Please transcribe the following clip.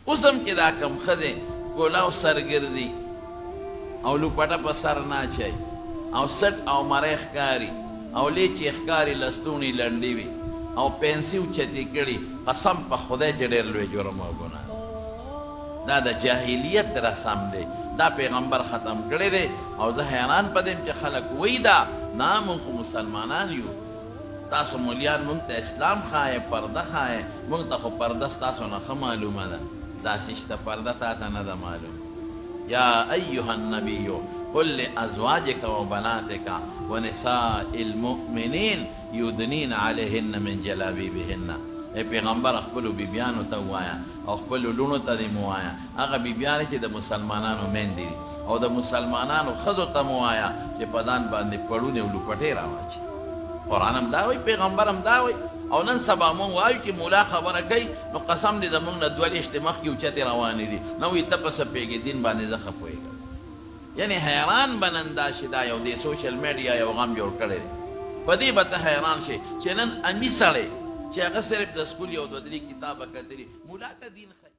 اوس هم چې دا کم ښځې ګولاو سرګردي او لوپټه په سر نه اچوي او سټ او مری ښکاري او لیچې ښکاري لستوڼي لنډې وي او پنسي اوچتې کړي قسم په خدای چې ډېر لوی جرم او ګناه دا د جاهلیت رسم دی دا پیغمبر ختم کړی دی او زه حیران په دیم چې خلک وایي دا نه موږ خو مسلمانان یو تاسو مولیان موږ ته اسلام ښایې پرده ښایې موږ ته خو پرده ستاسو نه ښه معلومه ده داسې شته پرده تا ته نه ده معلوم یا ایها النبی قل لازواجک وبناتک ونساء المؤمنین یدنین علیهن من جلابیبهن ای پیغمبر خپلو بیبیانو ته ووایه او خپلو لوڼو ته دې مو وایه هغه بیبیانې چې د مسلمانانو میندې دي او د مسلمانانو ښځو ته مو وایه چې په ځان باندې پړونې او لوپټې راواچي قرآن هم دا وایي پیغمبر هم دا وایي او نن سبا مونږ وایو چې مولا خبره کوي نو قسم دې زمونږ نه دوه لیشتې مخکې اوچتې روانې دي نه وایي ته په څه پوهېږې دین باندې زه ښه پوهېږم یعنې حیران به نن دا چې دا یو دې سوشل میډیا یو غم جوړ کړی دی په دې به ته حیران شې چې نن امي سړی چې هغه صرف د سکول یو دوه درې کتابه کتلي مولا ته دین ښایي